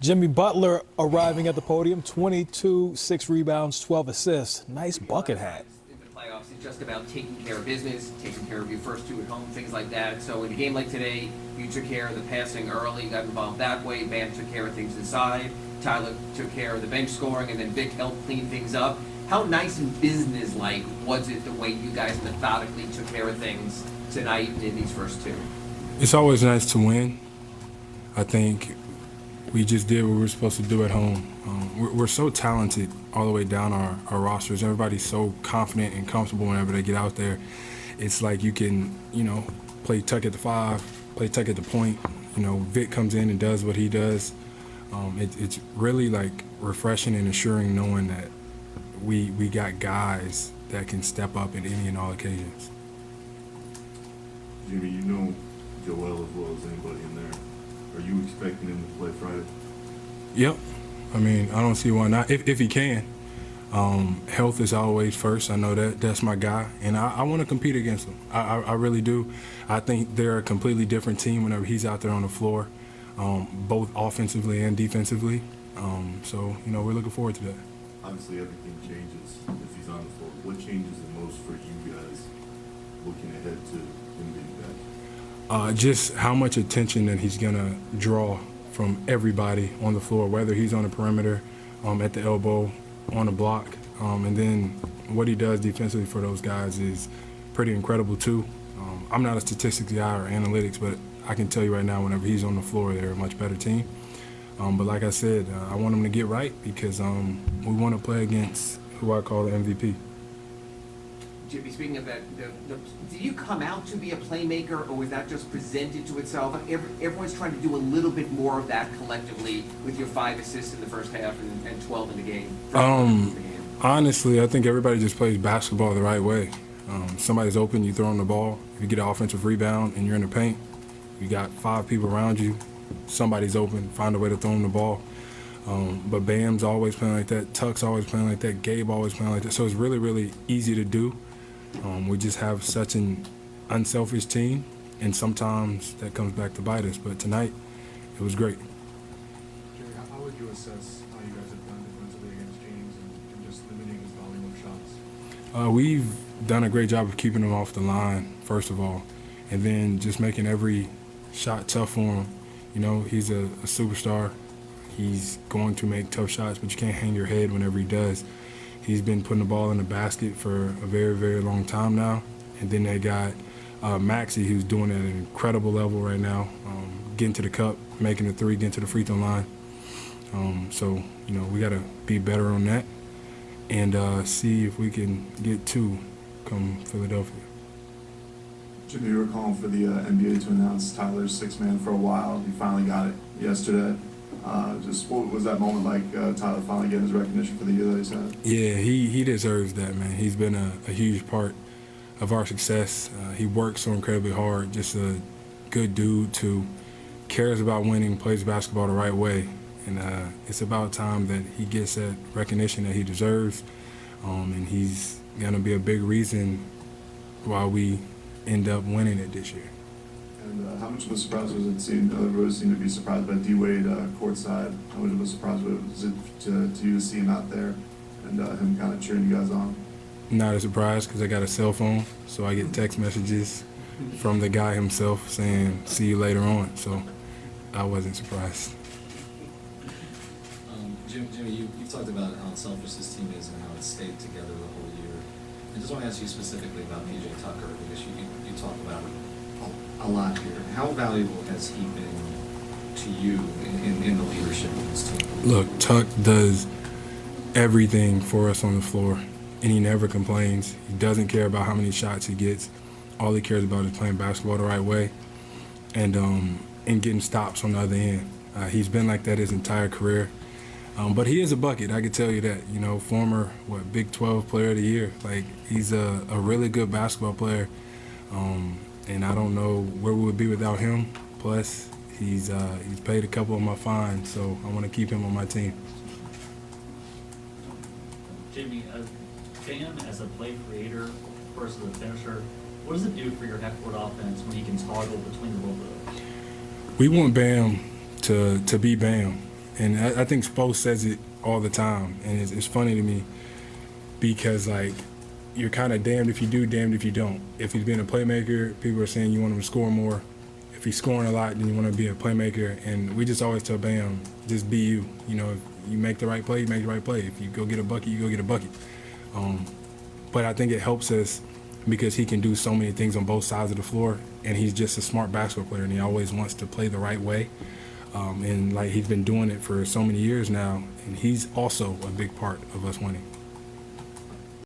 Jimmy Butler arriving at the podium, 22, 6 rebounds, 12 assists. Nice bucket hat. In the playoffs, it's just about taking care of business, taking care of your first two at home, things like that. So in a game like today, you took care of the passing early, got involved that way. Bam took care of things inside. Tyler took care of the bench scoring, and then Vic helped clean things up. How nice and business-like was it the way you guys methodically took care of things tonight in these first two? It's always nice to win. I think we just did what we were supposed to do at home. We're so talented all the way down our rosters. Everybody's so confident and comfortable whenever they get out there. It's like you can, play tuck at the 5, play tuck at the point. Vic comes in and does what he does. It's really like refreshing and assuring knowing that we got guys that can step up at any and all occasions. Jimmy, you know Joel as well as anybody in there. Are you expecting him to play Friday? Yep. I don't see why not, if he can. Health is always first. I know that's my guy, and I want to compete against him. I really do. I think they're a completely different team whenever he's out there on the floor, both offensively and defensively. So we're looking forward to that. Obviously, everything changes if he's on the floor. What changes the most for you guys looking ahead to him being back? Just how much attention that he's going to draw from everybody on the floor, whether he's on the perimeter, at the elbow, on the block. And then what he does defensively for those guys is pretty incredible too. I'm not a statistics guy or analytics, but I can tell you right now, whenever he's on the floor, they're a much better team. But like I said, I want him to get right because we want to play against who I call the MVP. Jimmy, speaking of that, did you come out to be a playmaker, or was that just presented to itself? Everyone's trying to do a little bit more of that collectively with your 5 assists in the first half and 12 in the game. Honestly, I think everybody just plays basketball the right way. Somebody's open, you throw them the ball. If you get an offensive rebound and you're in the paint, you got 5 people around you. Somebody's open, find a way to throw them the ball. But Bam's always playing like that. Tuck's always playing like that. Gabe always playing like that. So it's really, really easy to do. We just have such an unselfish team, and sometimes that comes back to bite us. But tonight, it was great. Jerry, how would you assess how you guys have done defensively against James and just limiting his volume of shots? We've done a great job of keeping him off the line, first of all, and then just making every shot tough for him. He's a superstar. He's going to make tough shots, but you can't hang your head whenever he does. He's been putting the ball in the basket for a very, very long time now. And then they got Maxey, who's doing it at an incredible level right now, getting to the cup, making the 3, getting to the free throw line. So we got to be better on that and see if we can get 2 come Philadelphia. Jimmy, you were calling for the NBA to announce Tyler's 6th man for a while. You finally got it yesterday. Just what was that moment like, Tyler finally getting his recognition for the year that he's had? Yeah, he deserves that, man. He's been a huge part of our success. He works so incredibly hard, just a good dude who cares about winning, plays basketball the right way. And it's about time that he gets that recognition that he deserves. And he's going to be a big reason why we end up winning it this year. And how much of a surprise was it seeing, everybody seemed to be surprised by D-Wade courtside. How much of a surprise was it to you to see him out there and him kind of cheering you guys on? Not a surprise because I got a cell phone, so I get text messages from the guy himself saying, see you later on. So I wasn't surprised. Jimmy, you've talked about how selfish this team is and how it's stayed together the whole year. I just want to ask you specifically about P.J. Tucker because you talk about it a lot here. How valuable has he been to you in the leadership of this team? Look, Tuck does everything for us on the floor, and he never complains. He doesn't care about how many shots he gets. All he cares about is playing basketball the right way and getting stops on the other end. He's been like that his entire career. But he is a bucket, I can tell you that. Former, Big 12 Player of the Year. Like, he's a really good basketball player. And I don't know where we would be without him. Plus, he's paid a couple of my fines, so I want to keep him on my team. Jimmy, Bam as a play creator versus a finisher, what does it do for your half-court offense when he can toggle between the both of those? We want Bam to be Bam. And I think Spo says it all the time, and it's funny to me because, like, you're kind of damned if you do, damned if you don't. If he's being a playmaker, people are saying you want him to score more. If he's scoring a lot, then you want to be a playmaker. And we just always tell Bam, just be you. You know, if you make the right play, you make the right play. If you go get a bucket, you go get a bucket. But I think it helps us because he can do so many things on both sides of the floor, and he's just a smart basketball player, and he always wants to play the right way. And like he's been doing it for so many years now, and he's also a big part of us winning.